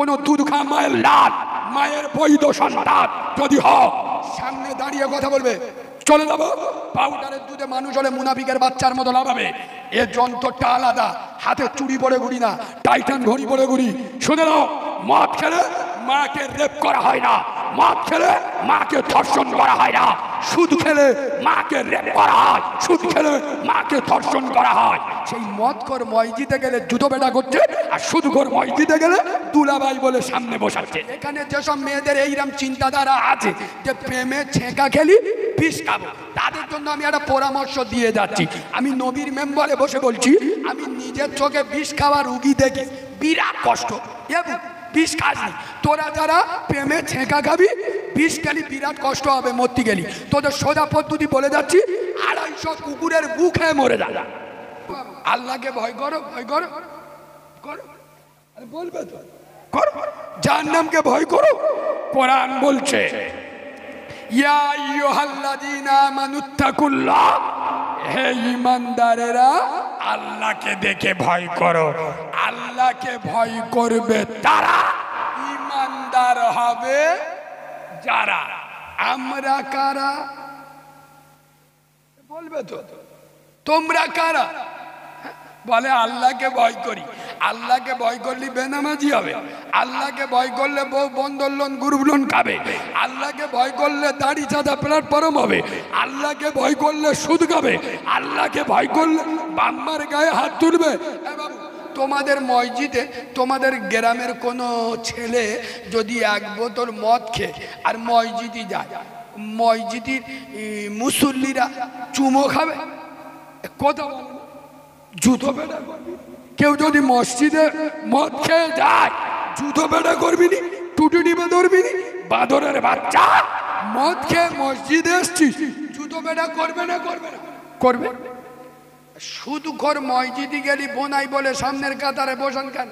কোন দুধ খা মায়ের লাল, মায়ের বৈধ সন্তান যদি হও, সামনে দাঁড়িয়ে কথা বলবে, চলে যাবো। পাউডারের দুধে মানুষ হলে মুনাফিকের বাচ্চার মতো লাভাবে। এ যন্ত্রটা আলাদা, হাতে চুড়ি পরে ঘুরি না, টাইটান ঘড়ি পরে ঘুরি। শুনে নাও, মদ খেলে মাকে রেপ করা হয় না, মদ খেলে মাকে ধর্ষণ করা হয় না, সুদ খেলে মাকে রেপ করা হয়, সুদ খেলে মাকে ধর্ষণ করা হয়। সেই মদখোর মসজিদে গেলে জুতো পেটা করছে, আর সুদখোর মসজিদে গেলে দুলাভাই বলে সামনে বসাচ্ছে। এখানে যেসব মেয়েদের এইরকম চিন্তাধারা আছে যে প্রেমে ছেঁকা খেলি বিষ খাবো, তাদের জন্য আমি একটা পরামর্শ দিয়ে যাচ্ছি। আমি নবীর মেম্বারে বসে বলছি, আমি নিজের চোখে বিষ খাওয়া রুগী দেখি, বিরাট কষ্ট। বিষ খাসনি তোরা, যারা প্রেমে ছেঁকা খাবি বিষ খেলি বিরাট কষ্ট হবে, মরতে গেলি। তোদের সোজা পদ্ধতি বলে যাচ্ছি, 250 কুকুরের গু খেয়ে মরে যা। আল্লাহকে ভয় করো, ভয় করো, বলবে তো করো। জাহান্নামকে ভয় করো। কোরআন বলছে, ইয়া আইয়ুহাল্লাযীনা আমানুত্তাকুল্লাহ, হে ঈমানদারেরা আল্লাহকে দেখে ভয় করো। আল্লাহকে ভয় করবে তারা, ঈমানদার হবে যারা। আমরা কারা বলবে তো, তোমরা কারা? বলে আল্লাহকে ভয় করি। আল্লাহকে ভয় করলে বেনামাজি হবে, আল্লাহকে ভয় করলে বউ বন্ধন লোন গ্রুপ লোন খাবে, আল্লাহকে ভয় করলে দাড়ি চাঁদা প্ল্যাটফর্ম হবে, আল্লাহকে ভয় করলে সুদ খাবে, আল্লাহকে ভয় করলে বাম্মার গায়ে হাত তুলবে। তোমাদের মসজিদে, তোমাদের গ্রামের কোনো ছেলে যদি 1 বোতল মদ খেয়ে আর মসজিদে যায়, মসজিদের মুসল্লিরা চুমো খাবে? কথা বলে জুতো পেটা করবি। কেউ যদি মসজিদে মদ খেয়ে যায়, জুতো পেটা করবি নি, টুটি টিপে ধরবি নি? বাদরের বাচ্চা, মদ খেয়ে মসজিদে এসছিস, জুতো পেটা করবে না? করবে না? করবে। সুদখোর মসজিদে গেলি বোনাই বলে সামনের কাতারে বসান কেন?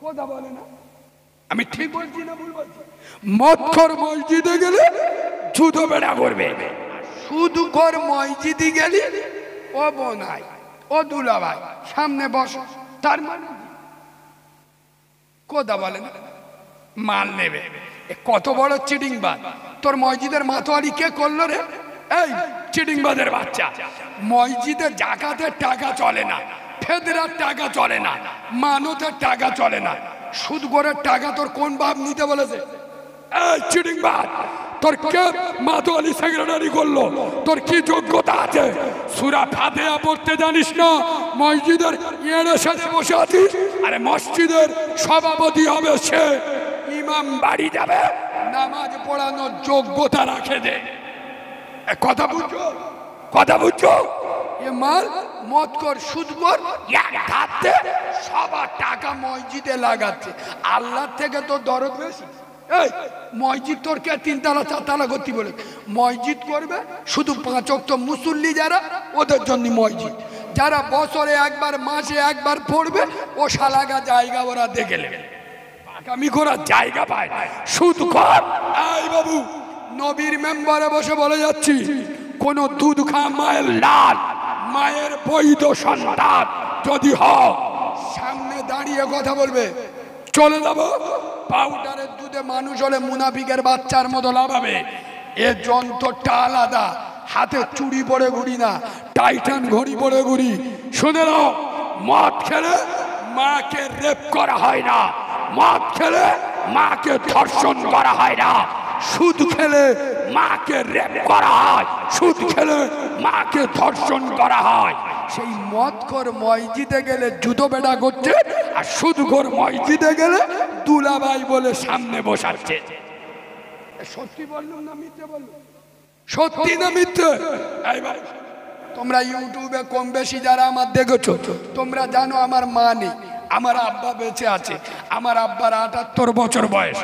কথা বলে না। আমি ঠিক বলছি না ভুল বলছি? মদখোর মসজিদে গেলে জুতো পেটা করবে, সুদখোর মসজিদে গেলি ও বোনাই, ও দুলাভাই সামনে বসো, তার মানে কথা বলে না, মাল নেবে। কত বড় চিটিংবাজ! তোর মসজিদের মাতোয়ারি কে করলো রে? এই চিটিংবাজের বাচ্চা! মসজিদে জাকাতের টাকা চলে না, ফেদরার টাকা চলে না, মানতের টাকা চলে না, সুদখোরের টাকা তোর কোন বাপ নিতে বলেছে? এই চিটিংবাজ, তোর কে মাতোয়ারি সেক্রেটারি করলো? তোর কি যোগ্যতা আছে? সূরা ফাতিহা পড়তে জানিস না? মসজিদের ইমামের সাথে বসে আছিস। আরে মসজিদের সভাপতি হবে সে, ইমাম বাড়ি যাবে, নামাজ পড়ানোর যোগ্যতা রাখে দে। কথা বুঝছো? কথা বুঝছো? এ মাল মদখোর সুদখোর এক ধাতে সবার টাকা মসজিদে লাগাচ্ছে। আল্লাহ থেকে তো দরদ বেশি। এই মসজিদ তোর কে 3 তলা 4 তলা করতে বলে? মসজিদ করবে শুধু 5 ওয়াক্ত মুসল্লি যারা, ওদের জন্য মসজিদ। যারা বছরে একবার মাসে একবার পড়বে, ও শালাগা জায়গা ওরা দেখে নেবে, আগামী করার জায়গা পায়। সুদখোর! এই বাবু, নবীর মেম্বারে বসে বলে যাচ্ছি, কোন দুধ খা মায়ের লাল, মায়ের বৈধ সন্তান যদি হও, সামনে দাঁড়িয়ে কথা বলবে, চলে যাব। পাউডারের দুধে মানুষ হলে মুনাফিকের বাচ্চার মতো লাভাবে। এ যন্ত্রটা আলাদা, হাতে চুড়ি পরে ঘুরি না, টাইটান ঘড়ি পরে ঘুরি। শুনে নাও, মদ খেলে মাকে রেপ করা হয় না, মদ খেলে মাকে ধর্ষণ করা হয় না, সুদ খেলে মাকে রেপ করা হয়, সুদ খেলে মাকে ধর্ষণ করা হয়। সেই মদখোর মসজিদে গেলে জুতো পেটা করছে, আর সুদখোর মসজিদে গেলে দুলাভাই বলে সামনে বসাচ্ছে। সত্যি বললাম না মিথ্যে বললাম? সত্যি না মিথ্যে? এই ভাই, তোমরা ইউটিউবে কম বেশি যারা আমার দেখেছো, তোমরা জানো আমার মা নেই, আমার আব্বা বেঁচে আছে। আমার আব্বার 78 বছর বয়স।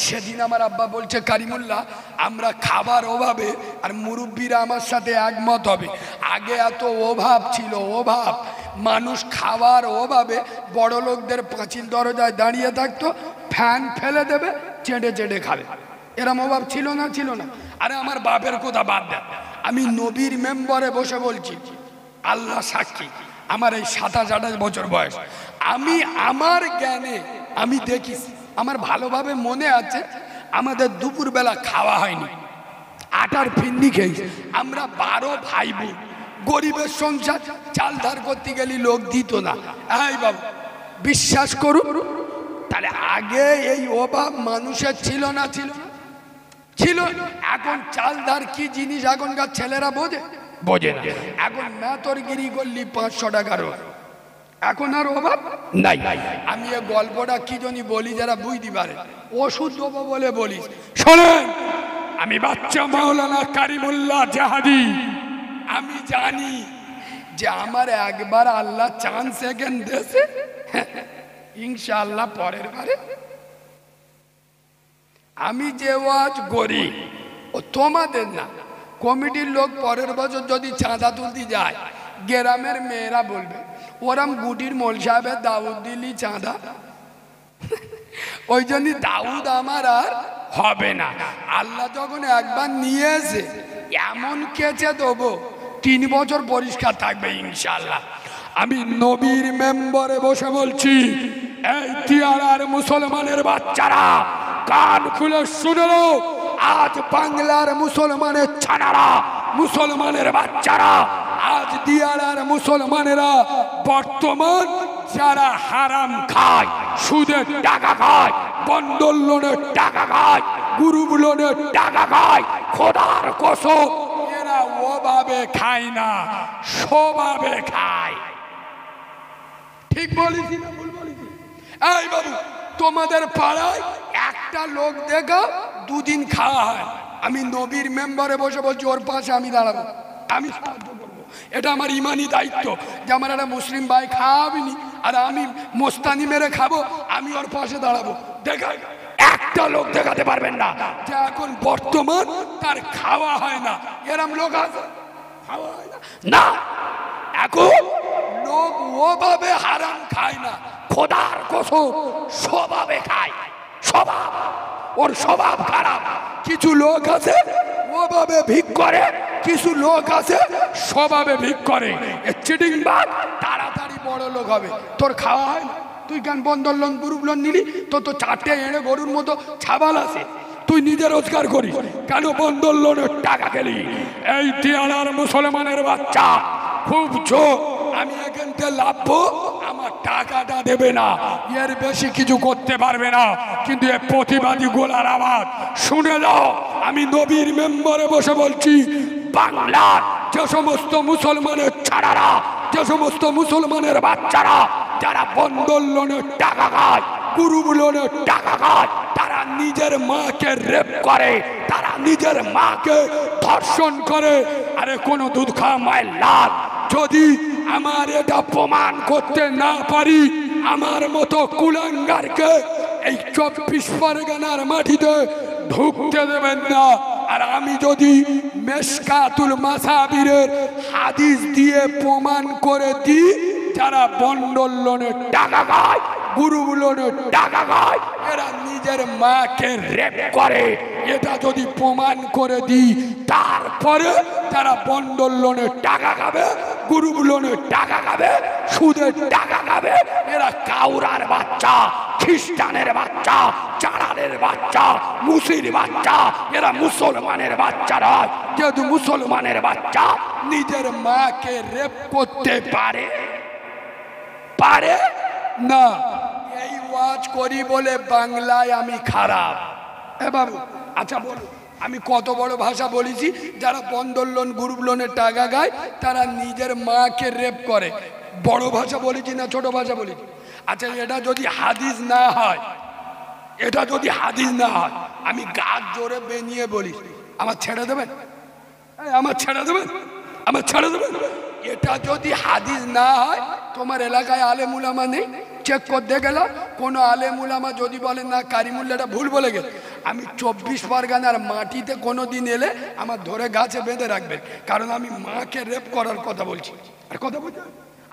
সেদিন আমার আব্বা বলছে, কারিমুল্লাহ, আমরা খাবার অভাবে, আর মুরব্বীরা আমার সাথে একমত হবে, আগে এত অভাব ছিল, অভাব, মানুষ খাবার অভাবে বড় লোকদের পাঁচিল দরজায় দাঁড়িয়ে থাকতো, ফ্যান ফেলে দেবে, চেটে চেটে খাবে। এরম অভাব ছিল না? ছিল না? আরে আমার বাপের কথা বাদ দেন, আমি নবীর মেম্বারে বসে বলছি, আল্লাহ সাক্ষী, আমার এই 27-28 বছর বয়স, আমি আমার জ্ঞানে আমি দেখিছি, আমার ভালোভাবে মনে আছে, আমাদের দুপুরবেলা খাওয়া হয়নি, আটার ফিন্নি খেয়েছি আমরা 12 ভাই বোন, গরিবের সংসার, চাল ধার করতে গেলে লোক দিত না। এই বাবু বিশ্বাস করুন, তাহলে আগে এই অভাব মানুষের ছিল না? ছিল। এখন চাল ধার কি জিনিস এখনকার ছেলেরা বোঝে না। এখন মেতরগিরি করলি 500 টাকার, এখন আর অভাব নাই। আমি এই গল্পটা কি জন্য বলি, যারা বুঝতে পারে, ওষুধ দেবো বলে বলিস। শোনেন, আমি বাচ্চা মাওলানা কারিমুল্লাহ জাহাদি, আমি জানি যে আমার একবার আল্লাহ চান্স সেকেন্ড দেশে, ইনশাআল্লাহ পরের বারে আমি যে ওয়াজ করি ও তোমাদের না, কমিটির লোক পরের বছর যদি চাঁদা তুলতে যায়, গ্রামের মেয়েরা বলবে ওরাম গুটির মোল সাহেবের দাউদ দিলি চাঁদা, ওই জন্য দাউদ আমার আর হবে না। আল্লাহ যখন একবার নিয়ে এসে এমন কেচে দেবো 3 বছর পরিষ্কার থাকবে ইনশাআল্লাহ। আমি নবীর মেম্বারে বসে বলছি, এই তিয়ারার মুসলমানের বাচ্চারা কান খুলে শুনলো, আজ বাংলার মুসলমানের ছানারা, মুসলমানের বাচ্চারা, আজ দিয়ারার মুসলমানেরা বর্তমান যারা হারাম খায়, সুদের টাকা খায়, বন্ধন লোনের টাকা খায়, গ্রুপ লোনের টাকা খায়, খোদার কসম এরা ওভাবে খায় না, স্বভাবে খায়। ঠিক বলেছি না ভুল বলেছি? এই বাবু, তোমাদের পাড়ায় একটা লোক দেখো 2 দিন খাওয়া হয়, আমি নবীর মেম্বারে বসে বলছি ওর পাশে আমি দাঁড়াবো, আমি সাহায্য করবো। এটা আমার ইমানি দায়িত্ব যে আমার একটা মুসলিম ভাই খাওয়াবিনি আর আমি মোস্তানি মেরে খাবো, আমি ওর পাশে দাঁড়াবো। দেখা একটা লোক দেখাতে পারবেন না যে এখন বর্তমান তার খাওয়া হয় না, এরম লোক আছে? খাওয়া হয় না। এখন লোক ওভাবে হারাম খায় না, খোদার কসম স্বভাবে খায়, স্বভাব, ওর স্বভাব খারাপ। কিছু লোক আছে ওভাবে ভিক করে, কিছু লোক আছে স্বভাবে ভিক করে। চিটিং বাদ তাড়াতাড়ি বড় লোক হবে। তোর খাওয়া হয় না, তুই কেন বন্ধন লোন গ্রুপ লোন নিলি? তো 4টে এড়ে গরুর মতো ছাবাল আছে, তুই নিজে রোজগার করিস, কেন বন্ধন লোনের টাকা খেলি? এই তিয়ালার মুসলমানের বাচ্চা খুব জোর, আমি এখান থেকে লাভবো, আমার টাকাটা দেবে না, এর বেশি কিছু করতে পারবে না। কিন্তু এ প্রতিবাদী গোলার আওয়াজ শুনে যাও, আমি নবীর মেম্বারে বসে বলছি, বাংলার যে সমস্ত মুসলমানের ছাড়ারা, যে সমস্ত মুসলমানের বাচ্চারা যারা বন্ধন লোনের টাকা খায়, গ্রুপ লোনের টাকা খায়, তারা নিজের মাকে রেপ করে, তারা নিজের মাকে ধর্ষণ করে। আরে কোন দুধ খাওয়া মায়ের লাল, যদি আমার এটা প্রমাণ করতে না পারি, আমার মতো কুলাঙ্গারকে এই 24 পরগনার মাটিতে ঢুকতে দেবেন না। আর আমি যদি মেশকাতুল মাসাবিরের হাদিস দিয়ে প্রমাণ করে দিই, যারা বন্ডল লোনের টাকা খায়, গ্রুপ লোনের টাকা খায়, এরা নিজের মাকে রেপ করে, এটা যদি প্রমাণ করে দিই, তারপরে যারা বন্ডল লোনের টাকা খাবে, গ্রুপ লোনের টাকা খাবে, সুদের টাকা খাবে, এরা কাউরার বাচ্চা, খ্রিস্টানের বাচ্চা, চাড়ালের বাচ্চা, মুসির বাচ্চা, এরা মুসলমানের বাচ্চা নয়। যেহেতু মুসলমানের বাচ্চা নিজের মাকে রেপ করতে পারে না। এই ওয়াজ করি বলে বাংলায় আমি খারাপ? এ বাবু আচ্ছা বলো, আমি কত বড় ভাষা বলেছি? যারা বন্ধন লোন গ্রুপ লোনের টাকা খায়, তারা নিজের মাকে রেপ করে। বড় ভাষা বলেছি না ছোট ভাষা বলেছি? আচ্ছা এটা যদি হাদিস না হয়, এটা যদি হাদিস না হয়, আমি গাছ জোরে বেনিয়ে বলি, আমার ছেড়ে দেবেন? আমার ছেড়ে দেবেন? আমার ছেড়ে দেবেন? এটা যদি হাদিস না হয়, তোমার এলাকায় আলেম উলামা নেই? চেক করতে গেলাম, কোনো আলেম উলামা যদি বলেন না কারিমুল্লাহটা ভুল বলে গেছে, আমি 24 পরগনার মাটিতে কোনো দিন এলে আমার ধরে গাছে বেঁধে রাখবেন, কারণ আমি মাকে রেপ করার কথা বলছি। আর কথা বলছি,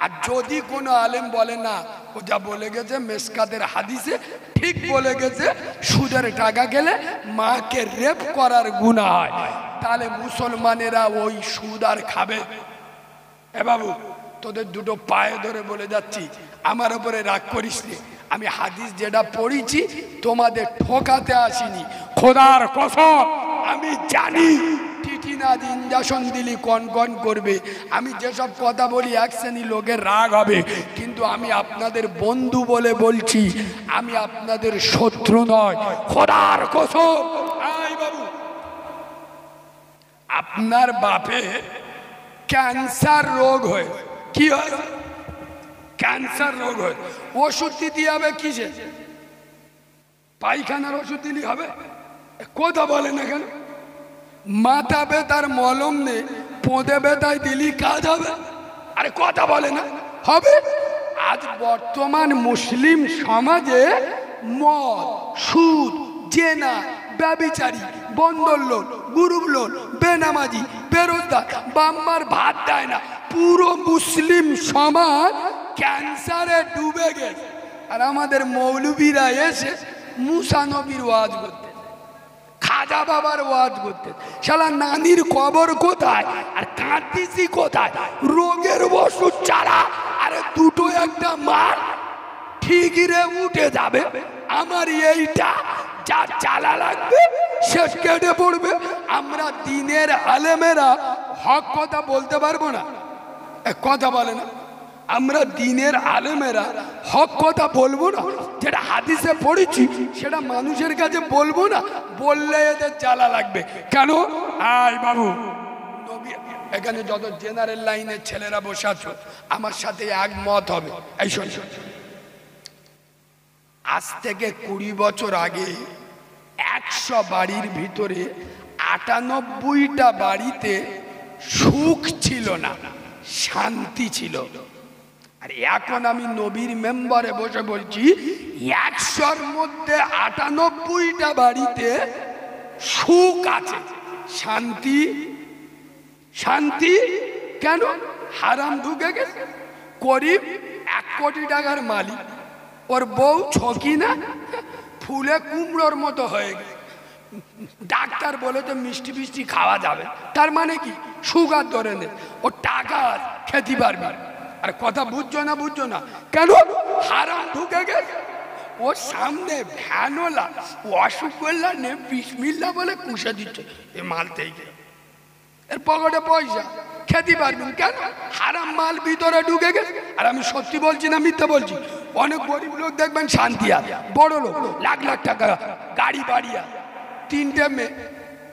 আর যদি কোনো আলেম বলে না ও যা বলে গেছে মেশকাতের হাদিসে ঠিক বলে গেছে, সুদের টাকা গেলে মাকে রেপ করার গুনাহ হয়, তাহলে মুসলমানেরা ওই সুদ আর খাবে? এ বাবু তোদের দুটো পায়ে ধরে বলে যাচ্ছি, আমার উপরে রাগ করিস নি, আমি হাদিস যেটা পড়েছি তোমাদের ঠকাতে আসিনি। খোদার কসম আমি জানি টিটিনাদ ইঞ্জেকশন দিলি কন কন করবে, আমি যেসব কথা বলি এক শ্রেণী লোকের রাগ হবে, কিন্তু আমি আপনাদের বন্ধু বলে বলছি, আমি আপনাদের শত্রু নয়। খোদার কসম বাবু, আপনার বাপে ক্যান্সার রোগ হয়, কি হয়? ক্যান্সার রোগ হয়, ওষুধ দিতে হবে কিসে? পায়খানার ওষুধ দিলি হবে? কথা বলে না কেন? মাথা ব্যথার মলম নে পোঁদে ব্যথায় দিলি কাজ হবে? আরে কথা বলে না, হবে? আজ বর্তমান মুসলিম সমাজে মদ, সুদ, জেনা, ব্যভিচারী, বন্দর লোন, গ্রুপ লোন, বেনামাজি, বেরোজগার, বাম্মার ভাত দেয় না, পুরো মুসলিম সমাজ ক্যান্সারে ডুবে গেছে। আর আমাদের মৌলবীরা এসে মুসা নবীর ওয়াজ করতে, খাজা বাবার ওয়াজ করতে, শালা নানির কবর কোথায় আর কাঁদতেছি কোথায়? রোগের ওষুধ চালা, আরে দুটো একটা মার ঠিকই রে উঠে যাবে। আমার এইটা যা চালা লাগবে সে কেটে পড়বে। আমরা দিনের আলেমেরা হক কথা বলতে পারবো না? কথা বলে না? আমরা দিনের আলেমেরা হক কথা বলবো না? যেটা হাদিসে পড়েছি সেটা মানুষের কাছে বলবো না? বললে এদের জ্বালা লাগবে কেন? আয় বাবু, এখানে যত জেনারেল লাইনের ছেলেরা বসে আছো আমার সাথে একমত হবে। এই শোন, আজ থেকে 20 বছর আগে 100 বাড়ির ভিতরে 98টা বাড়িতে সুখ ছিল না, শান্তি ছিল। আর এখন আমি নবীর মেম্বারে বসে বলছি 100-র মধ্যে 98টা বাড়িতে সুখ আছে, শান্তি। শান্তি কেন? হারাম ঢুকে গেছে। করিম 1 কোটি টাকার মালিক, ওর বউ ছকি না, ফুলে কুমড়োর মতো হয়ে গেছে। ডাক্তার বলে তো মিষ্টি মিষ্টি খাওয়া যাবে, তার মানে কি? সুগার ধরে নে, ও টাকা খেতে পারবে। আর কথা বুঝছো না? বুঝছো না কেন? হারাম ঢুকে গেছে। ওর সামনে ভ্যানওয়ালা অসুখ করলা নে বিসমিল্লাহ বলে কুষে দিচ্ছে, এ মালতেই গেল, এর পকেটে পয়সা, খেতে পারবেন কেন? হারাম মাল ভিতরে ঢুকে গেছে। আর আমি সত্যি বলছি না মিথ্যা বলছি? অনেক গরিব লোক দেখবেন শান্তি আছে, বড় লোক লাখ লাখ টাকা গাড়ি বাড়ি আছে, 3টে মেয়ে,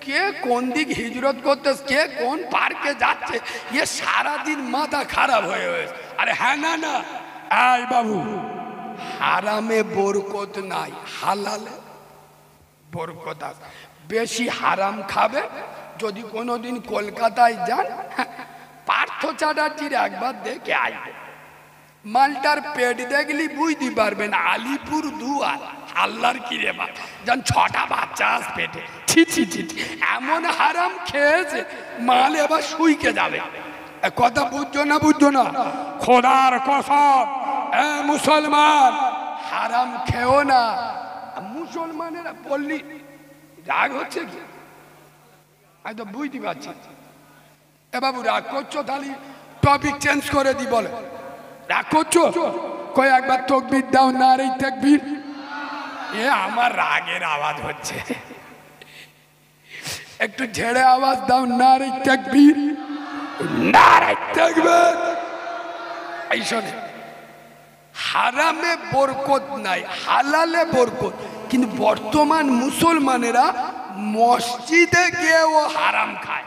কে কোন দিক হিজরত করতে, কে কোন পার্কে যাচ্ছে, এ সারাদিন মাথা খারাপ হয়ে হয়েছে। আরে হ্যাঁ না না, আয় বাবু, হারামে বরকত নাই, হালালে বরকত আছে। বেশি হারাম খাবে, যদি কোনোদিন কলকাতায় যান পার্থ চ্যাটার্জির একবার দেখে আসবে, মালটার পেট দেখলি বুঝতে পারবেন আলিপুর দুয়ার। আল্লাহর কি রে বাপ, যেন 6টা বাচ্চা আস পেটে, ছি ছি ছি, এমন হারাম খেয়েছে মাল এবার শুইকে যাবে। কথা বুঝছো না? বুঝছো না? খোদার কসম মুসলমান, হারাম খেও না। মুসলমানেরা বললি রাগ হচ্ছে কি? আমি তো বুঝতে পারছি। এ বাবু রাগ করছো, তাহলে টপিক চেঞ্জ করে দি। বলে রাগ করছো? কই একবার তাকবীর দাও, নারে তাকবীর। এ আমার রাগের আওয়াজ হচ্ছে, একটু ঝেড়ে আওয়াজ দাও, নারে তাকবীর, নারে তাকবীর। এই শোনে, হারামে বরকত নাই, হালালে বরকত। কিন্তু বর্তমান মুসলমানেরা মসজিদে গিয়েও হারাম খায়।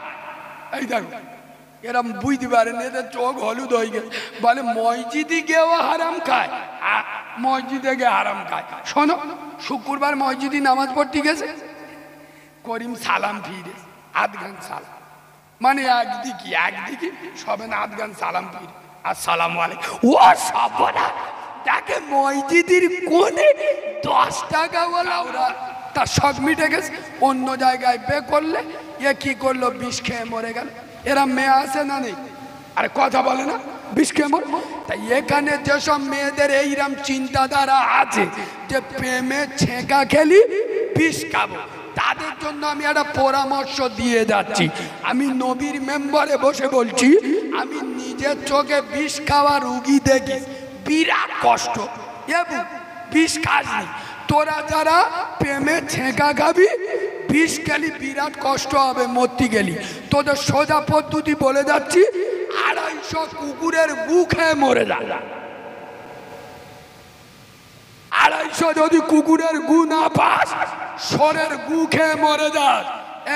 এই দেখো, এরম বুঝতে পারেন, এদের চোখ হলুদ হয়ে গেছে, বলে মসজিদে গিয়েও হারাম খায়, মসজিদে গিয়ে হারাম খায়। শোনো, শুক্রবার মসজিদে নামাজ পড়তে গেছে, করিম সালাম ফিরে, আধগান সালাম, মানে একদিকে সবে না, আধগান সালাম ফিরে, আসসালামু আলাইকুম। ও সবরা তাকে মসজিদের কোণে 10 টাকা বলা, ওরা তার সব মিটে গেছে। অন্য জায়গায় বে করলে এ কি করলো, বিষ খেয়ে মরে গেল। এরা মেয়ে আছে না নেই? আরে কথা বলে না, বিষ খেয়ে মরে। তাই এখানে যেসব মেয়েদের এইরকম চিন্তাধারা আছে যে প্রেমে ছেঁকা খেলি বিষ খাবো, তাদের জন্য আমি একটা পরামর্শ দিয়ে যাচ্ছি। আমি নবীর মেম্বারে বসে বলছি, আমি নিজের চোখে বিষ খাওয়া রুগী দেখি, বিরাট কষ্ট। এবু বিষ খাসনি, তোরা যারা প্রেমে ছেঁকা খাবি বিষ খেলি বিরাট কষ্ট হবে, মরতে গেলি। তোদের সোজা পদ্ধতি বলে যাচ্ছি, 250 কুকুরের গু খেয়ে মরে যা। 250 যদি কুকুরের গু না পাস, সরের গু খেয়ে মরে যাস।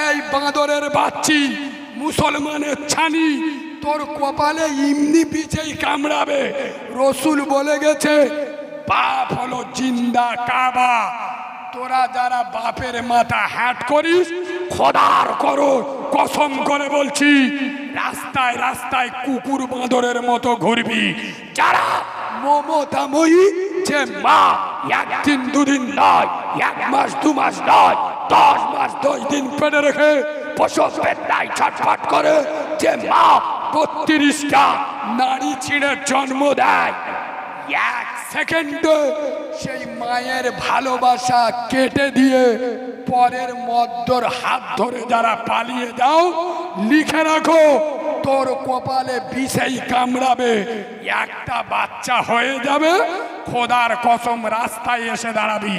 এই বাঁদরের বাচ্চি, মুসলমানের ছানি, তোর কপালে ইমনি পিছেই কামড়াবে। রসুল বলে গেছে, বাপ হলো জিন্দা কাবা। তোরা যারা বাপের মাথা হ্যাট করিস, খোদার করো কসম করে বলছি, রাস্তায় রাস্তায় কুকুর বাঁদরের মতো ঘুরবি। যারা মমতাময়ী, যে মা একদিন দুদিন নয়, 1 মাস 2 মাস নয়, 10 মাস 10 দিন পেটে রেখে প্রসব বেদনায় ছটফট করে, যে মা 32টা নারী ছিঁড়ে জন্ম দেয়, 1 সেকেন্ডে সেই মায়ের ভালোবাসা কেটে দিয়ে পরের মদ্দর হাত ধরে যারা পালিয়ে যাও, লিখে রাখো তোর কপালে বিষেই কামড়াবে। একটা বাচ্চা হয়ে যাবে, খোদার কসম রাস্তায় এসে দাঁড়াবি।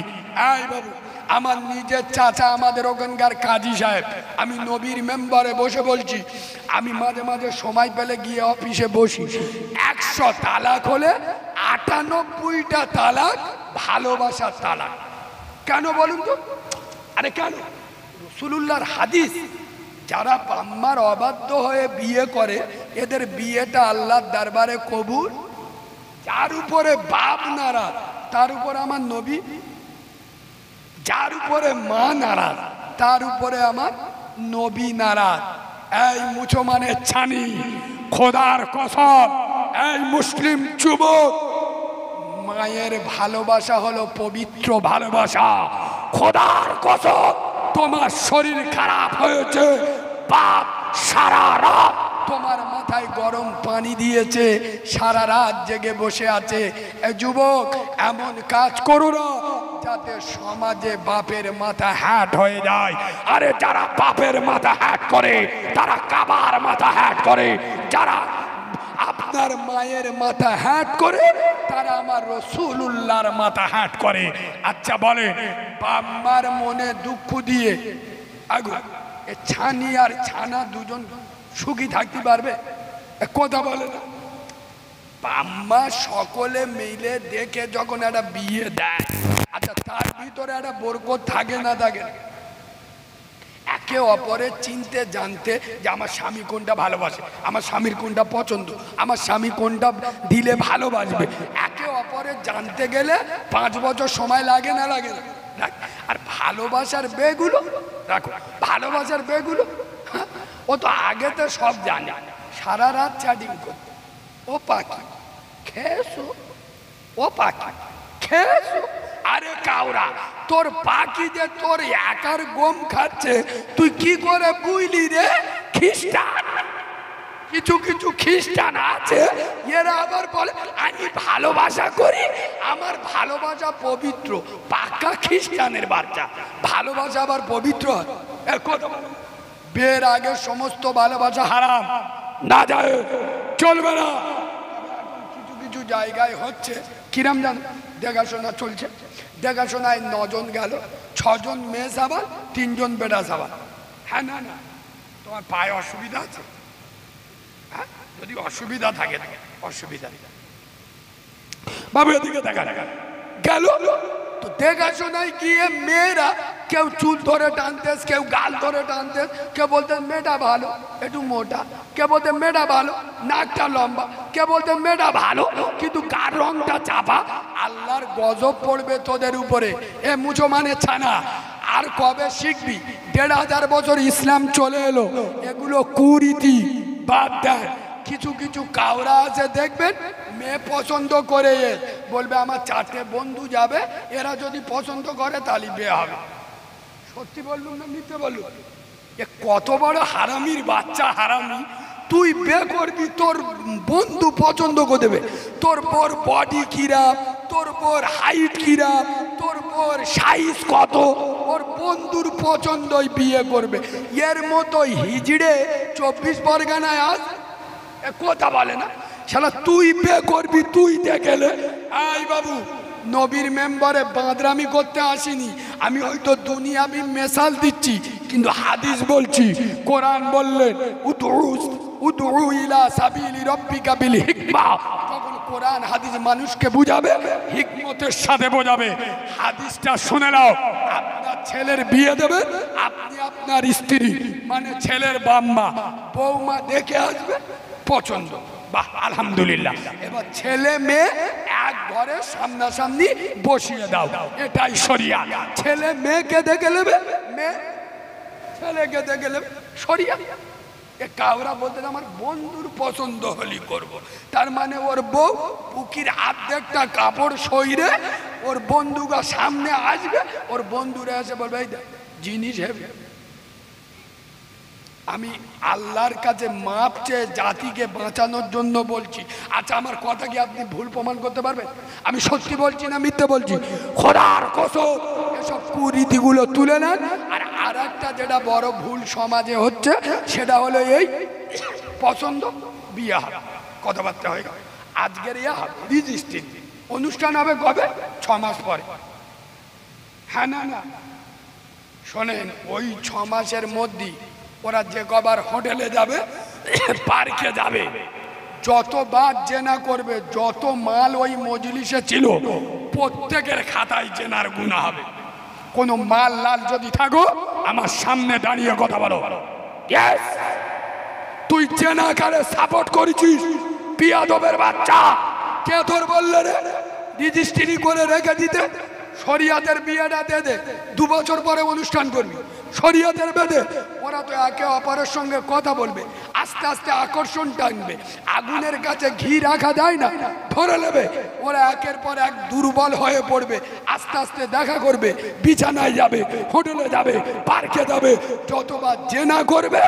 এই বাবু, আমার নিজের চাচা, আমাদের ওখানকার কাজী সাহেব, আমি নবীর মেম্বারে বসে বলছি, আমি মাঝে মাঝে সময় পেলে গিয়ে অফিসে বসি। 100 তালাক হলে 98টা তালাক ভালোবাসার তালাক। কেন বলুন তো? আরে কেন? রাসূলুল্লাহর হাদিস, যারা বাম্মার অবাধ্য হয়ে বিয়ে করে, এদের বিয়েটা আল্লাহর দরবারে কবুল। যার উপরে বাপ নারাজ, তার উপরে আমার নবী, যার উপরে মা নারাজ, তার উপরে আমার নবী নারাজ। এই মুসলমানের ছানি, খোদার কসম, এই মুসলিম যুবক, মায়ের ভালোবাসা হলো পবিত্র ভালোবাসা। খোদার কসম, তোমার শরীর খারাপ হয়েছে, বাপ সারা রাত তোমার মাথায় গরম পানি দিয়েছে, সারা রাত জেগে বসে আছে। এই যুবক, এমন কাজ করো না যাতে সমাজে বাপের মাথা হ্যাট হয়ে যায়। আরে যারা বাপের মাথা হ্যাট করে, তারা কাবার মাথা হ্যাট করে। যারা আপনার মায়ের মাথা হ্যাট করে, তারা আমার রাসূলুল্লাহর মাথা হ্যাট করে। আচ্ছা বলে, বাম্মার মনে দুঃখ দিয়ে আগু এ ছানি আর ছানা দুজন সুখী থাকতে পারবে? কথা বলে না। বাম্মা সকলে মিলে দেখে যখন একটা বিয়ে দেয়, আচ্ছা তার ভিতরে একটা বরকত থাকে না থাকে? একে অপরের চিনতে জানতে, যে আমার স্বামী কোনটা ভালোবাসে, আমার স্বামীর কোনটা পছন্দ, আমার স্বামী কোনটা দিলে ভালোবাসবে, একে অপরের জানতে গেলে 5 বছর সময় লাগে না লাগে না? আর ভালোবাসার বেগুলো রাখো, ভালোবাসার বেগুলো ও তো আগে তো সব জানে। সারা রাত চ্যাটিং করতে, ও পাখি খেয়েছো, ও পাখি খেয়েছো। আরে কাউরা, তোর পাখি যে তোর একার গম খাচ্ছে, তুই কি করে বুঝলি রে? খ্রিস্টান, কিছু কিছু খ্রিস্টান আছে, এরা আবার বলে আমি ভালোবাসা করি, আমার ভালোবাসা পবিত্র। পাকা খ্রিস্টানের বাচ্চা, ভালোবাসা আবার পবিত্র হয়? বিয়ের আগে সমস্ত ভালোবাসা হারাম, না যায়, চলবে না। কিছু কিছু জায়গায় হচ্ছে কিরাম জান, দেখাশোনা চলছে, দেখাশোনায় 9 জন গেল, 6 জন মেয়ে সাবাল, 3 জন বেটা সাবাল। হ্যাঁ না না, তোমার পায়ে অসুবিধা আছে? হ্যাঁ, যদি অসুবিধা থাকে, অসুবিধা বাবু এদিকে দেখা গেল তো। দেখাশোনায় গিয়ে মেয়েরা কেউ চুল ধরে টানতেস, কেউ গাল ধরে টানতেস, কেউ বলতেন মেয়েটা ভালো একটু মোটা, কে বলতে মেয়েটা ভালো নাকটা লম্বা, কে বলতে মেয়েটা ভালো কিন্তু গার রংটা চাপা। আল্লাহর গজব পড়বে তোদের উপরে, এ মুসলমানের ছানা। আর কবে শিখবি? 1500 বছর ইসলাম চলে এলো, এগুলো কুরীতি বাদ দেয়। কিছু কিছু কাউরা আছে দেখবেন, মেয়ে পছন্দ করে বলবে আমার 4টে বন্ধু যাবে, এরা যদি পছন্দ করে তাহলে বিয়ে হবে। সত্যি বললুম না মিথ্যে বললুম? এ কত বড় হারামির বাচ্চা হারামি। তুই বিয়ে করবি, তোর বন্ধু পছন্দ করে দেবে, তোর বোর বডি কিরাম, তোর বোর হাইট কিরাম, তোর বোর সাইজ কত, ওর বন্ধুর পছন্দই বিয়ে করবে। এর মতো হিজড়ে 24 পরগনায় আস, কথা বলে না। শালা তুই বে করবি, তুই দেখেলে। আই বাবু, নবীর মেম্বারে বাঁদরামি করতে আসিনি আমি, হয়তো দুনিয়াবি মেসাল দিচ্ছি, কিন্তু হাদিস বলছি। কোরআন বললেন উদউ ইলা সাবিলি রাব্বিকা বিল হিকমা। যখন কোরআন হাদিস মানুষকে বুঝাবে, হিকমতের সাথে বোঝাবে। হাদিসটা শুনে নাও। আপনার ছেলের বিয়ে দেবেন, আপনি আপনার স্ত্রী মানে ছেলের বাম্মা বৌমা দেখে আসবে, পছন্দ, বাহ আলহামদুলিল্লাহ। এবার ছেলে মেয়ে এক ঘরে সামনাসামনি বসিয়ে দাও, এটাই শরিয়াত। ছেলে মেয়েকে দেখে নেবে, মেয়ে ছেলেকে দেখে নেবে, শরিয়াত। কাউরা বলতে আমার বন্ধুর পছন্দ হলি করব, তার মানে ওর বউ পুকির অর্ধেকটা কাপড় সইরে ওর বন্ধুরা সামনে আসবে, ওর বন্ধুরা এসে বলবে এই জিনিস হেবে। আমি আল্লাহর কাছে মাপ চেয়ে জাতিকে বাঁচানোর জন্য বলছি। আচ্ছা, আমার কথা কি আপনি ভুল প্রমাণ করতে পারবেন? আমি সত্যি বলছি না মিথ্যে বলছি? খোদার কসম, এসব কুরীতিগুলো তুলে নেন। আর একটা যেটা বড় ভুল সমাজে হচ্ছে, সেটা হলো এই পছন্দ বিয়ে হবে, কথাবার্তা হয়ে গেল, আজকের ইয়ে হবে রেজিস্ট্রি, অনুষ্ঠান হবে কবে? 6 মাস পরে। হ্যাঁ না না, শোনেন, ওই 6 মাসের মধ্যেই ওরা যে কবার হোটেলে যাবে, পার্কে যাবে, যতবার জেনা করবে, যত মাল ওই মজলিসে ছিল, প্রত্যেকের খাতায় জেনার গুনাহ হবে। কোনো মাল লাল যদি থাকো, আমার সামনে দাঁড়িয়ে কথা বলো। ইয়েস, তুই জেনাকারে সাপোর্ট করেছিস, পিয়াদবের বাচ্চা। কে তোর বললে রে রেজিস্ট্রি করে রেখে দিতে? শরিয়াতের বিয়েটা দে দে, 2 বছর পরে অনুষ্ঠান করবি, শরিয়াতের বেদে। ওরা তো একে অপরের সঙ্গে কথা বলবে, আস্তে আস্তে আকর্ষণ টানবে। আগুনের কাছে ঘি রাখা যায় না, ধরে নেবে। ওরা একের পর এক দুর্বল হয়ে পড়বে, আস্তে আস্তে দেখা করবে, বিছানায় যাবে, হোটেলে যাবে, পার্কে যাবে। যতবার জেনা করবে,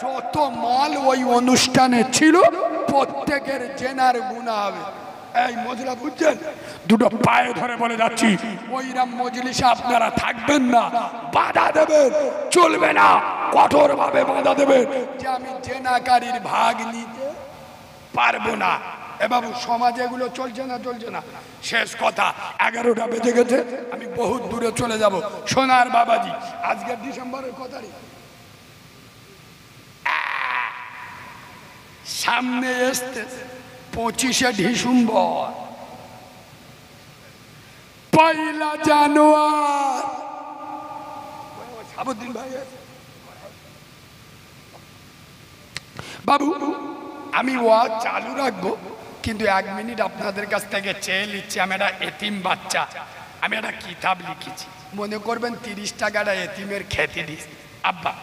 যত মাল ওই অনুষ্ঠানে ছিল, প্রত্যেকের জেনার গুনাহ হবে। এই মজলা বুঝছেন? দুটো পায়ে ধরে বলে যাচ্ছি, ওইরাম মজলিসে আপনারা থাকবেন না, বাধা দেবেন, চলবে না, কঠোর ভাবে বাধা দেবেন যে আমি জেনাকারীর ভাগ নিতে পারবো না। এ বাবু, সমাজে এগুলো চলছে না, চলছে না। শেষ কথা, 11টা বেজে গেছে, আমি বহুত দূরে চলে যাব। সোনার বাবাজি, আজকের ডিসেম্বরের কত তারিখ? সামনে আসতে 25শে ডিসেম্বর, 1 জানুয়ারি। সাবুদ্দিন ভাই বাবু, আমি ওয়াজ চালু রাখবো, কিন্তু 1 মিনিট আপনাদের কাছ থেকে চেয়ে নিচ্ছি। আমি একটা এতিম বাচ্চা, আমি একটা কিতাব লিখেছি, মনে করবেন 30 টাকাটা এতিমের খেতে দিস। আব্বা,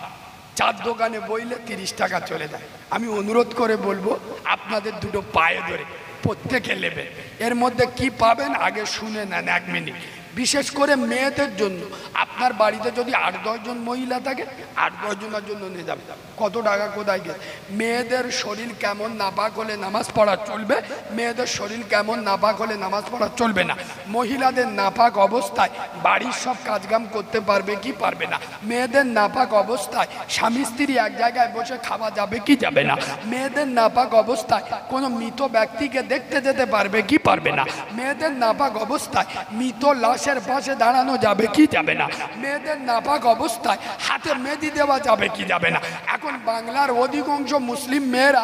4 দোকানে বইলে 30 টাকা চলে যায়। আমি অনুরোধ করে বলবো, আপনাদের দুটো পায়ে ধরে প্রত্যেকে নেবেন। এর মধ্যে কি পাবেন আগে শুনে নেন 1 মিনিট। বিশেষ করে মেয়েদের জন্য, আপনার বাড়িতে যদি 8-10 জন মহিলা থাকে, 8-10 জনের জন্য নিয়ে যাবে। কত টাকা কোথায় গেছে? মেয়েদের শরীর কেমন নাপাক হলে নামাজ পড়া চলবে, মেয়েদের শরীর কেমন নাপাক হলে নামাজ পড়া চলবে না। মহিলাদের নাপাক অবস্থায় বাড়ির সব কাজকাম করতে পারবে কি পারবে না। মেয়েদের নাপাক অবস্থায় স্বামী স্ত্রী এক জায়গায় বসে খাওয়া যাবে কি যাবে না। মেয়েদের নাপাক অবস্থায় কোনো মৃত ব্যক্তিকে দেখতে যেতে পারবে কি পারবে না। মেয়েদের নাপাক অবস্থায় মৃত লাশের পাশে দাঁড়ানো যাবে কি যাবে না। মেয়েদের নাপাক অবস্থায় হাতে মেহেদি দেওয়া যাবে কি যাবে না। এখন বাংলার অধিকাংশ মুসলিম মেয়েরা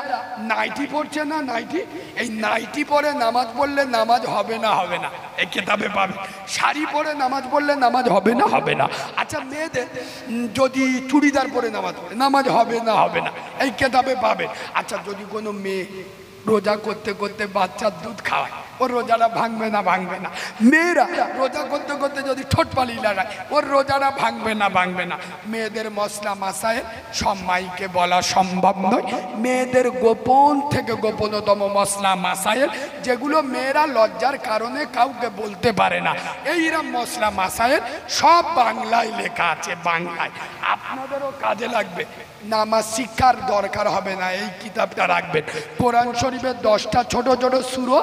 নাইটি পড়ছে না, নাইটি, এই নাইটি পরে নামাজ পড়লে নামাজ হবে না, হবে না, এই কিতাবে পাবে। শাড়ি পরে নামাজ পড়লে নামাজ হবে না, হবে না। আচ্ছা, মেয়েদের যদি চুড়িদার পরে নামাজ পড়ে নামাজ হবে না, হবে না, এই কিতাবে পাবে। আচ্ছা, যদি কোনো মেয়ে রোজা করতে করতে বাচ্চার দুধ খাওয়ায়, ওর রোজাটা ভাঙবে না, ভাঙবে না। মেয়েরা রোজা করতে করতে যদি ঠোঁট পালিয়ে লাগায়, ওর রোজাটা ভাঙবে না, ভাঙবে না। মেয়েদের মশলা মাসায়েল সব মাইকে বলা সম্ভব নয়। মেয়েদের গোপন থেকে গোপনতম মশলা মাসায়েল, যেগুলো মেয়েরা লজ্জার কারণে কাউকে বলতে পারে না, এইরকম মশলা মাসায়েল সব বাংলায় লেখা আছে, বাংলায়। আপনাদেরও কাজে লাগবে, নামাজ শিক্ষার দরকার হবে না, এই কিতাবটা রাখবেন। কোরআন শরীফের 10টা ছোট ছোট সূরা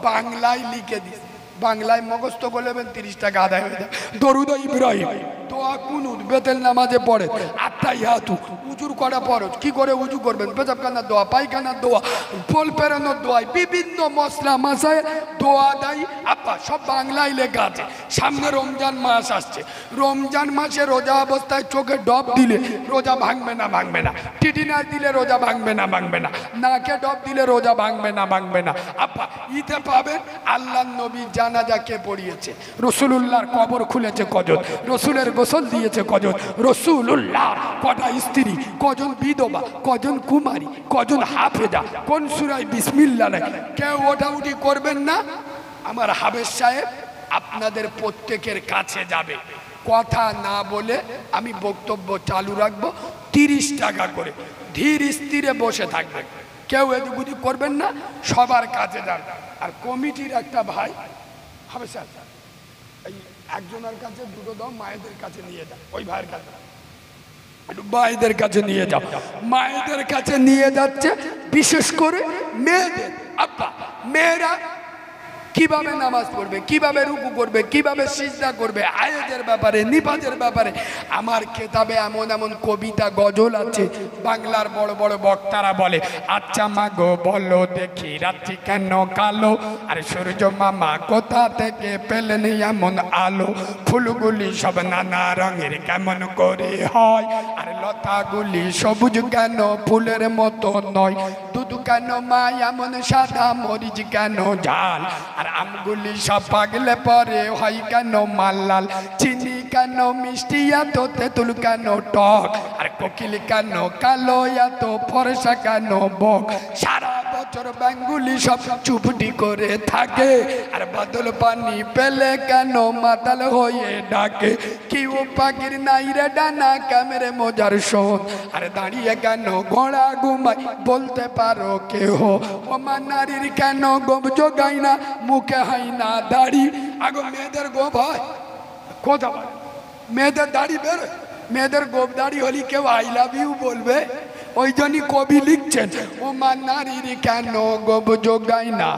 বাংলায় লিখে দিস, বাংলায় মুখস্থ করলেন, 30 টাকা আদায় হয়ে যায়। দরুদ ইব্রাহিম, দোয়া কুনুত বেতেল নামাজে পড়ে, আর আত্তাহিয়াতু উজুর করা ফরজ। কি করে উজু করবেন? পেশাবখানার দোয়া, পায়খানার দোয়া, পোল পেরানোর দোয়া, বিভিন্ন মশলা মাসায় দোয়া দেয় আপা, সব বাংলায় লেখা আছে। সামনে রমজান মাস আসছে, রমজান মাসে রোজা অবস্থায় চোখে ডব দিলে রোজা ভাঙবে না ভাঙবে না, টিটিনাস দিলে রোজা ভাঙবে না ভাঙবে না, নাকে ডব দিলে রোজা ভাঙবে না ভাঙবে না আপা। ঈদে পাবেন আল্লাহর নবী জানাজা কে পড়িয়েছে, রসুলুল্লাহর কবর খুলেছে কজন, রসুলের গোসল দিয়েছে কজন, রসুলুল্লাহ কটা স্ত্রী, কজন বিধবা, কজন কুমারী, কজন হাফেজা, কোন সূরায় বিসমিল্লাহ নাই, কেউ ওঠাউঠি করবেন না। আমার হাবেজ সাহেব আপনাদের প্রত্যেকের কাছে যাবে, কথা না বলে আমি বক্তব্য চালু রাখবো। 30 টাকা করে ধীর স্থিরে বসে থাকবেন, কেউ এদিক ওদিক করবেন না, সবার কাছে যান। আর কমিটির একটা ভাই হবে স্যার, এই একজনের কাছে দুটো দাও, মায়েদের কাছে নিয়ে যাও, ওই ভাইয়ের কাছে মায়েদের কাছে নিয়ে যাও, মায়েদের কাছে নিয়ে যাচ্ছে। বিশেষ করে মেয়েদের আপা, মেয়েরা কিভাবে নামাজ পড়বে, কিভাবে রুকু করবে, কিভাবে সিজদা করবে, আয়াতের ব্যাপারে, নিপাতের ব্যাপারে আমার কেতাবে এমন এমন কবিতা গজল আছে। বাংলার বড় বড় বক্তারা বলে, আচ্ছা মা গো বলো দেখি রাত্রি কেন কালো, আর সূর্য মামা কোথা থেকে পেলেন এমন আলো, ফুলগুলি সব নানা রঙের কেমন করে হয়, আর লতাগুলি সবুজ কেন ফুলের মতো নয়, দুধ কেন মা এমন সাদা, মরিচ কেন ঝাল, আর আমগুলি সব পাগলে পরে হয় কেন মাল্লাল, চিনি কেন মিষ্টি এত, তেঁতুল কেন টক, আর কোকিল কেন কালো এত, ফর্সা কেন বক, সারা বছর ব্যাঙ্গুলি সব চুপটি করে থাকে, আর বাদল পানি পেলে কেন মাতাল হয়ে ডাকে, কেউ পাখির নাই রে ডানা ক্যামেরে মজার শোন, আর দাঁড়িয়ে কেন ঘোড়া ঘুমায় বলতে পারো কেহ, ও মা নারীর কেন গোপ জোগাই না, মুখে হয় না দাড়ি। আগো মেয়েদের গোপ হয় কোথা, মেয়েদের দাড়ি বের, মেয়েদের গোপ দাড়ি হলি কেউ আই লাভ ইউ বলবে, ওই জন্যই কবি লিখছেন, ও মা নারীর কেন গোপ জোগাই না,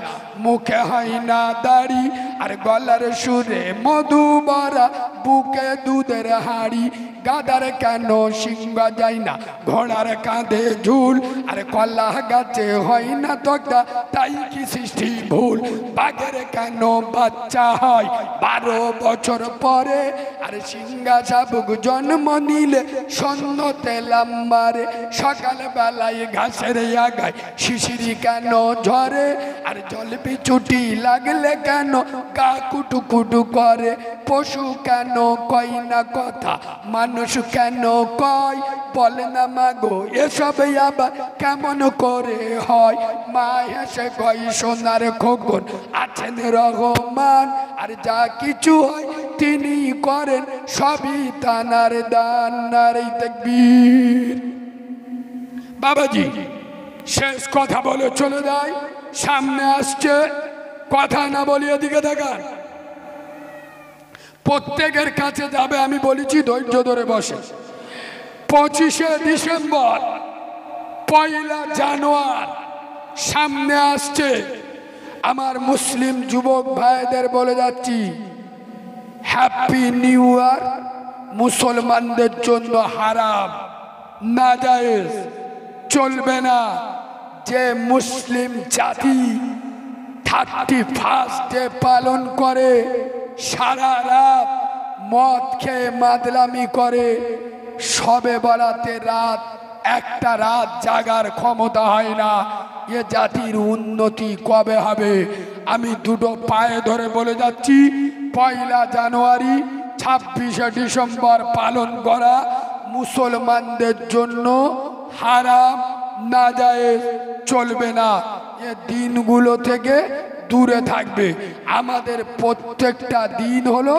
মুখে হয় না দাড়ি, আর গলার সুরে মধু ভরা, বুকে দুধের হাড়ি, গাদার কেন সিংহা যায় না, ঘোড়ার কাঁধে ঝুল, আর কলা গাছে হয় না তক্তা, তাই কি সৃষ্টি ভুল, বাঘের কেন বাচ্চা হয় 12 বছর পরে, আর সিংহা শাবক জন্ম নিলে সন্ন্যতে লাম্বারে, সকাল বেলায় ঘাসের আগায় শিশিরি কেন ঝরে, আর জল বিছুটি লাগলে কেন গা কুটু কুটু করে, পশু কেন কয় না কথা, মানুষ কেন কয় বলে না মাগো এসব আবার কেমন করে হয়, মা হেসে কয় সোনার খোকন আছেন রহমান, আর যা কিছু হয় তিনি করেন সবই তানার দান। নারে তাকবীর। বাবাজি শেষ কথা বলে চলে যায়, সামনে আসছে, কথা না বলি এদিকে দেখান, প্রত্যেকের কাছে যাবে, আমি বলেছি ধৈর্য ধরে বসে। 25শে ডিসেম্বর, 1 জানুয়ারি সামনে আসছে। আমার মুসলিম যুবক ভাইদের বলে যাচ্ছি, হ্যাপি নিউ ইয়ার। মুসলমানদের জন্য হারাম, নাজায়েজ, চলবে না। যে মুসলিম জাতি 31 ডে পালন করে, সারা রাত মদ খেয়ে মাদলামি করে, সবে বরাতে রাত একটা রাত জাগার ক্ষমতা হয় না, এ জাতির উন্নতি কবে হবে? আমি দুটো পায়ে ধরে বলে যাচ্ছি, 1 জানুয়ারি 26শে ডিসেম্বর পালন করা মুসলমানদের জন্য হারাম, নাজায়েজ, চলবে না। এ দিনগুলো থেকে দূরে থাকবে। আমাদের প্রত্যেকটা দিন হলো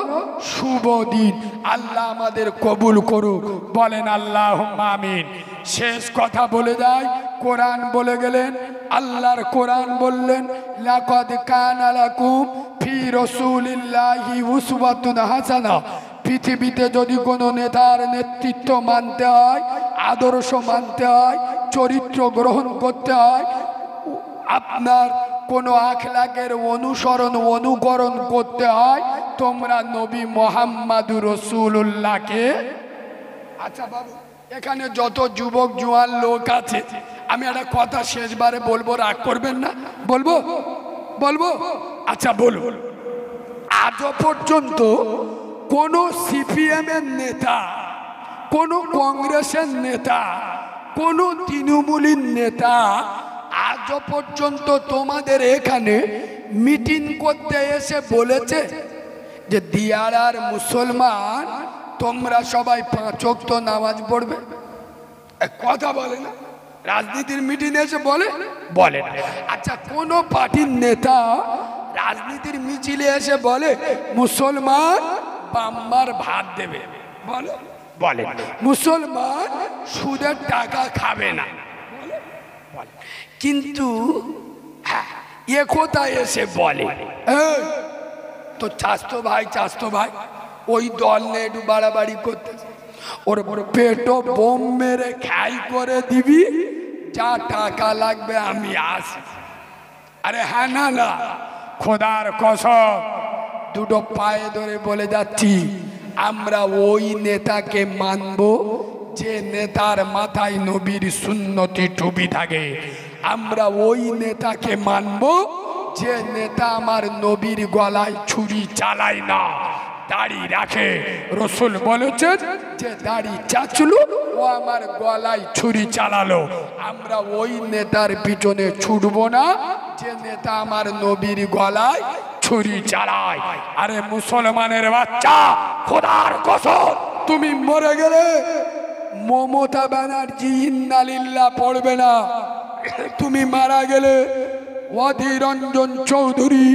শুভ দিন। আল্লাহ আমাদের কবুল করুক, বলেন আল্লাহুম্মা আমিন। শেষ কথা বলে যায়, কোরআন বলে গেলেন, আল্লাহর কোরআন বললেন, লাকাদ কানা লাকুম ফি রাসূলিল্লাহি উসওয়াতুন হাসানা। পৃথিবীতে যদি কোনো নেতার নেতৃত্ব মানতে হয়, আদর্শ মানতে হয়, চরিত্র গ্রহণ করতে হয়, আপনার কোনো আখলাকের অনুসরণ অনুকরণ করতে হয়, তোমরা নবী মুহাম্মদুর রাসূলুল্লাহকে। আচ্ছা বাবু এখানে যত যুবক জোয়ান লোক আছে, আমি একটা কথা শেষবারে বলবো, রাগ করবেন না? বলবো বলবো আচ্ছা বলবো। আজও পর্যন্ত কোন সিপিএম এর নেতা, কোন কংগ্রেসের নেতা, কোন তৃণমূলের নেতা আজও পর্যন্ত তোমাদের এখানে মিটিং করতে এসে বলেছে যে দিয়ারার মুসলমান তোমরা সবাই 5 ওয়াক্ত নামাজ পড়বে? কথা বলে না? রাজনীতির মিটিং এসে বলে বলে না। আচ্ছা, কোন পার্টির নেতা রাজনীতির মিছিলে এসে বলে মুসলমান বাম্মার ভাত দেবে? বলে বলে। মুসলমান সুদের টাকা খাবে না? বলে। কিন্তু এ কোথায় এসে বলে তো চাস্তো ভাই ওই দল নিয়ে একটু বাড়াবাড়ি করতে, ওর পেটো বোম মেরে খাই করে দিবি, যা টাকা লাগবে আমি আসি। আরে হ্যাঁ না না, খোদার কসম দুটো পায়ে ধরে বলে যাচ্ছি, আমরা ওই নেতাকে মানব যে নেতার মাথায় নবীর সুন্নতি টুপি থাকে। আমরা ওই নেতাকে মানব যে নেতা আমার নবীর গলায় ছুরি চালায় না, দাড়ি রাখে। রসুল বলেছেন যে দাড়ি চাচলো ও আমার গলায় ছুরি চালালো। আমরা ওই নেতার পিছনে ছুটবো না যে নেতা আমার নবীর গলায় ছুরি চালায়। আরে মুসলমানের বাচ্চা, খোদার কসম তুমি মরে গেলে মমতা ব্যানার্জি ইন্নালিল্লাহ পড়বে না। তুমি মারা গেলে অধীর রঞ্জন চৌধুরী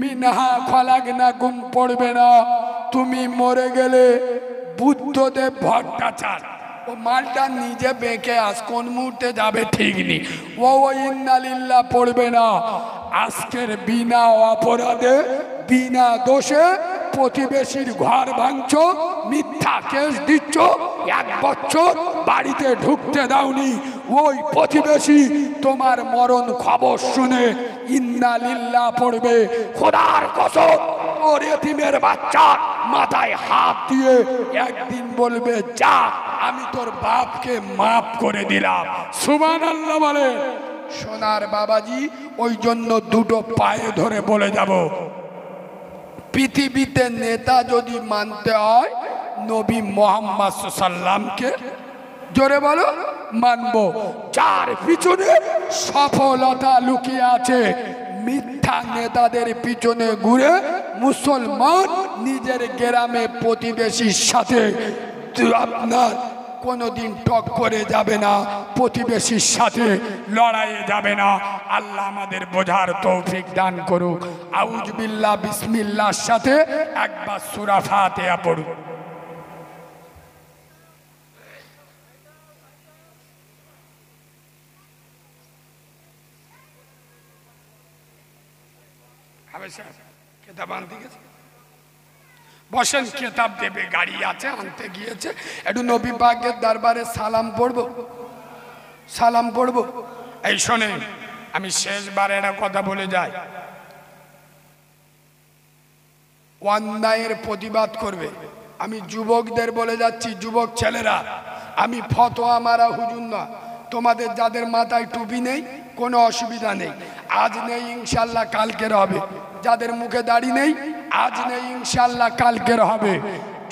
মিনহা খলাকনাকুম পড়বে না। তুমি মরে গেলে বুদ্ধদেব ভট্টাচার্য, ও মালটা নিজে বেঁকে আজ কোন মুহূর্তে যাবে ঠিক নেই, ও ইন্নালিল্লাহ পড়বে না। আজকের বিনা অপরাধে বিনা দোষে প্রতিবেশীর ঘর ভাঙছ, মিথ্যা কেস দিচ্ছ, 1 বছর বাড়িতে ঢুকতে দাওনি, ওই প্রতিবেশী তোমার মরণ খবর শুনে ইন্নালিল্লাহ পড়বে। খোদার কসম ওর এতিমের বাচ্চা মাথায় হাত দিয়ে একদিন বলবে, যা আমি তোর বাপকে মাফ করে দিলাম। সুবহানাল্লাহ বলে। সোনার বাবাজি, ওই জন্য দুটো পায়ে ধরে বলে যাব, পৃথিবীতে নেতা যদি মানতে হয় নবী মুহাম্মদ সাল্লামকে, জোরে বলো, মানবো। যার পিছনে সফলতা লুকিয়ে আছে, মিথ্যা নেতাদের পিছনে ঘুরে মুসলমান নিজের গ্রামে প্রতিবেশীর সাথে আপনার কোনোদিন টক করে যাবে না, প্রতিবেশীর সাথে লড়াইয়ে যাবে না। আল্লাহ আমাদের বোঝার তৌফিক দান করুক। আউযু বিল্লাহ বিসমিল্লাহর সাথে একবার সূরা ফাতিহা পড়ুন। কেতাব আনতে গেছে, বসেন, কেতাব দেবে, গাড়ি আছে, আনতে গিয়েছে। একটু নবী পাকের দরবারে সালাম পড়বো, সালাম পড়বো। এই শোনেন, আমি শেষবার একটা কথা বলে যাই, অন্যায়ের প্রতিবাদ করবে। আমি যুবকদের বলে যাচ্ছি, যুবক ছেলেরা, আমি ফতোয়া মারা হুজুর না। তোমাদের যাদের মাথায় টুপি নেই কোনো অসুবিধা নেই, আজ নেই ইনশাল্লাহ কালকের হবে। যাদের মুখে দাড়ি নেই আজ নেই ইনশাল্লাহ কালকের হবে।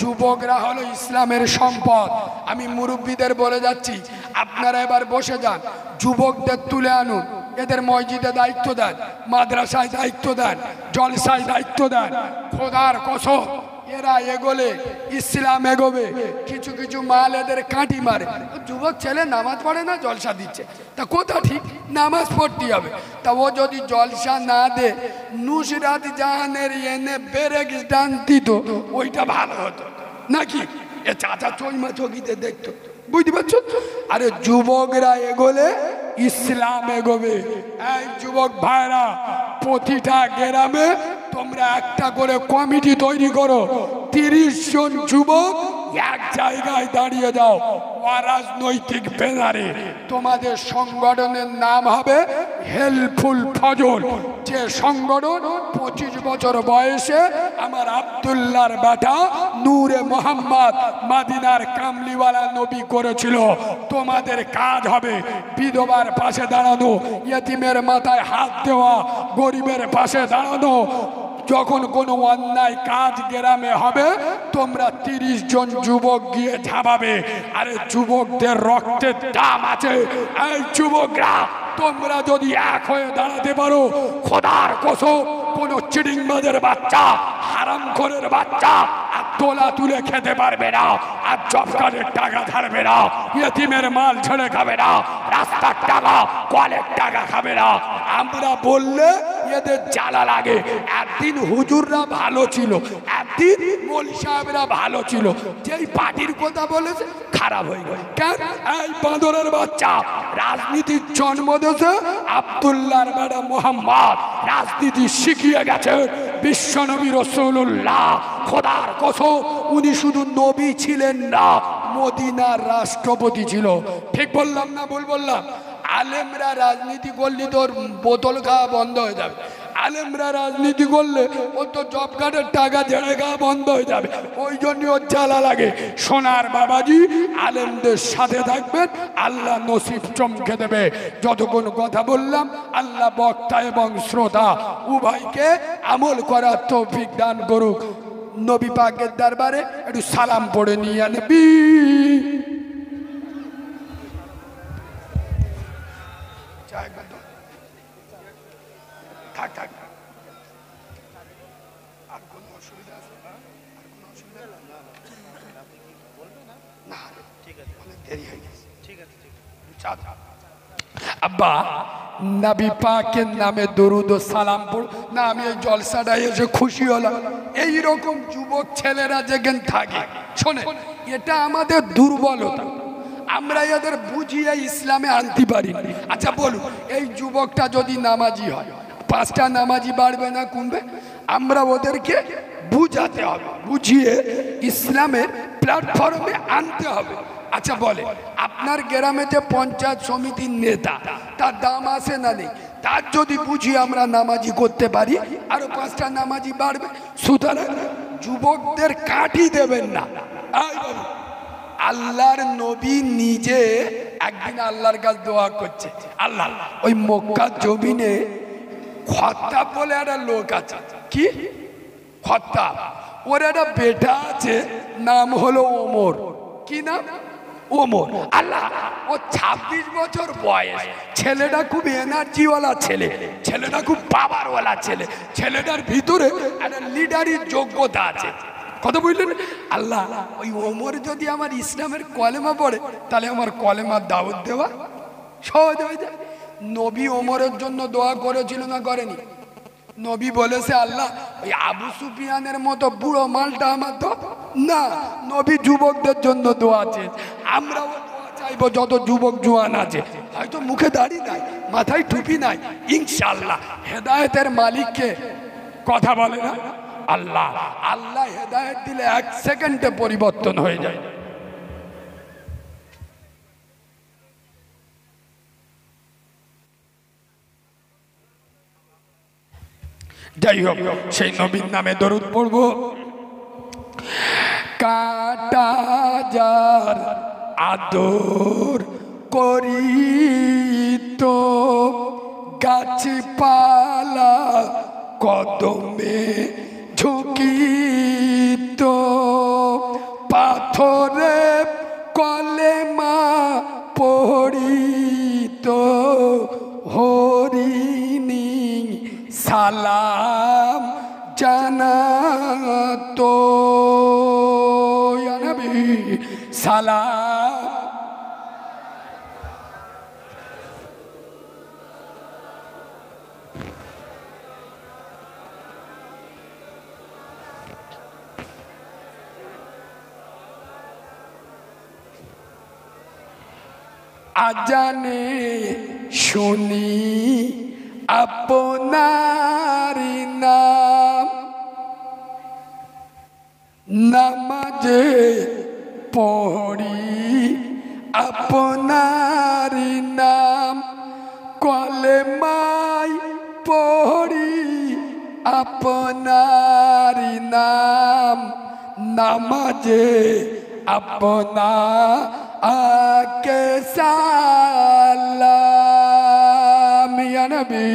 যুবকরা হলো ইসলামের সম্পদ। আমি মুরব্বীদের বলে যাচ্ছি, আপনারা এবার বসে যান, যুবকদের তুলে আনুন, এদের মসজিদে দায়িত্ব দেন, মাদ্রাসায় দায়িত্ব দেন, জলসায় দায়িত্ব দেন। খোদার কসম এরা এগোলে ইসলাম এগোবে। কিছু কিছু মাল এদের কাঁটি মারে, যুবক ছেলে নামাজ পড়ে না, জলসা দিচ্ছে, তা কোথা ঠিক? নামাজ পড়তে হবে। তা ও যদি জলসা না দে, নুসরাত জাহানের এনে বেরেক ডান দিত, ওইটা ভালো হতো নাকি? এ চাচা চইমা চকিতে দেখতো, বুঝতে পারছো? আরে যুবকরা এগোলে ইসলাম এগোবে। এই যুবক ভাইরা, প্রতিটা গ্রামে তোমরা একটা করে কমিটি তৈরি করো, 30 জন যুবক এক জায়গায় দাঁড়িয়ে যাও, অরাজনৈতিক ব্যানারে তোমাদের সংগঠনের নাম হবে হেল্পফুল ফজল। যে সংগঠন 25 বছর বয়সে আমার আব্দুল্লাহর বেটা নূরে মোহাম্মদ মদিনার কামলিওয়ালা নবী করেছিল। তোমাদের কাজ হবে বিধবার পাশে দাঁড়ানো, ইয়েতিমের মাথায় হাত দেওয়া, গরিবের পাশে দাঁড়ানো। যখন কোনো অন্যায় কাজ গ্রামে হবে তোমরা 30 জন যুবক গিয়ে ঝাঁপাবে। আরে যুবকদের রক্তের দাম আছে। এই যুবকরা তোমরা যদি এক হয়ে দাঁড়াতে পারো, খোদার কসম কোন চিড়িংবাজের বাচ্চা, হারামখোরের বাচ্চা আর তোলা তুলে খেতে পারবে না, আর জব কার্ডের টাকা ছাড়বে না, ইয়েতিমের মাল ছেড়ে খাবে না, রাস্তার টাকা কলের টাকা খাবে না। আমরা বললে এদের জ্বালা লাগে। একদিন হুজুররা ভালো ছিল, একদিন মৌলভী সাহেবরা ভালো ছিল, যেই পার্টির কথা বলেছে খারাপ হয়ে গেল। কেন? এই বাঁদরের বাচ্চা রাজনীতির জন্ম দিয়েছে আব্দুল্লাহর বেটা মোহাম্মদ, রাজনীতি শিখিয়ে গেছে বিশ্বনবী রাসূলুল্লাহ। খোদার কসম উনি শুধু নবী ছিলেন না, মদিনার রাষ্ট্রপতি ছিল। ঠিক বললাম না ভুল বললাম? আলেমরা রাজনীতি করলে তোর বোতল খাওয়া বন্ধ হয়ে যাবে। আলেমরা রাজনীতি করলে ও তো জব কার্ডের টাকা ঝেড়ে খাওয়া বন্ধ হয়ে যাবে। ওই জন্য ওর জ্বালা লাগে। সোনার বাবাজি আলেমদের সাথে থাকবেন, আল্লাহ নসিব চমকে দেবে। যতক্ষণ কথা বললাম আল্লাহ বক্তা এবং শ্রোতা উভয়কে আমল করার তৌফিক দান করুক। নবী পাকের দরবারে একটু সালাম পড়ে নিয়ে নবী। থাক থাক, আর কোনো অসুবিধা আছে? আর কোনো অসুবিধা না? ঠিক আছে, অনেক দেরি হয়ে গেছে। ঠিক আছে, আব্বা নবী পাকের নামে দরুদ ও সালাম পড় না। আমি এই জলসাটায় এসে খুশি হলাম। এইরকম যুবক ছেলেরা যেখানে থাকে, শোনে, এটা আমাদের দুর্বলতা। আমরা এদের বুঝিয়ে ইসলামে আনতে পারি। আচ্ছা বলুন, এই যুবকটা যদি নামাজি হয়, 5টা নামাজি বাড়বে না কমবে? আমরা ওদেরকে বুঝাতে হবে, বুঝিয়ে ইসলামের প্ল্যাটফর্মে আনতে হবে। আচ্ছা বলে, আপনার গ্রামে যে পঞ্চায়েত সমিতির নেতা, তার দাম আছে না নেই? তার যদি বুঝিয়ে আমরা নামাজি করতে পারি, আরো 5টা নামাজি বাড়বে। সুতরাং যুবকদের কাঠি দেবেন না। আল্লাহর নবী নিজে একদিন আল্লাহর কাছে দোয়া করছে, আল্লাহ ওই মক্কা জমিনে খত্তাব বলে একটা লোক আছে। কি খত্তাব? ওর একটা বেটা আছে, নাম হলো ওমর। কি নাম? ওমর। আল্লাহ ও 26 বছর বয়স, ছেলেটা খুব এনার্জিওয়ালা ছেলে, ছেলেটা খুব পাওয়ারওয়ালা ছেলে, ছেলেটার ভিতরে একটা লিডারের যোগ্যতা আছে। কথা বুঝলেন? আল্লাহ ওই ওমর যদি আমার ইসলামের কলেমা পড়ে, তাহলে আমার কলেমার দাওয়াত দেওয়া সহজ হয়ে যায়। নবী ওমরের জন্য দোয়া করেছিল না করেনি? নবী বলেছে, আল্লাহ ওই আবু সুফিয়ানের মতো বুড়ো মালটা আমার তো না। নবী যুবকদের জন্য দোয়া চেয়ে, আমরাও দোয়া চাইবো যত যুবক জোয়ান আছে। হয়তো মুখে দাড়ি নাই, মাথায় টুপি নাই, ইনশাআল্লাহ হেদায়েতের মালিককে কথা বলে না আল্লাহ। আল্লাহ হেদায়েত দিলে 1 সেকেন্ডে পরিবর্তন হয়ে যায়। যাই হোক, সেই নবীর নামে দরুদ পড়বো। কাটা যার আদর করি তো গাছপালা কদমে ঝুঁকিত, পাথরে কলেমা পড়িত, হরিণী সালাম জানাতো, ইয়া নবী সালাম। আজানে শুনি আপনার নাম, নামাজে পড়ি আপনারি নাম, কলেমাই পড়ি আপনারি নাম, নামাজে আপনাকে সালাম। ইয়া নবী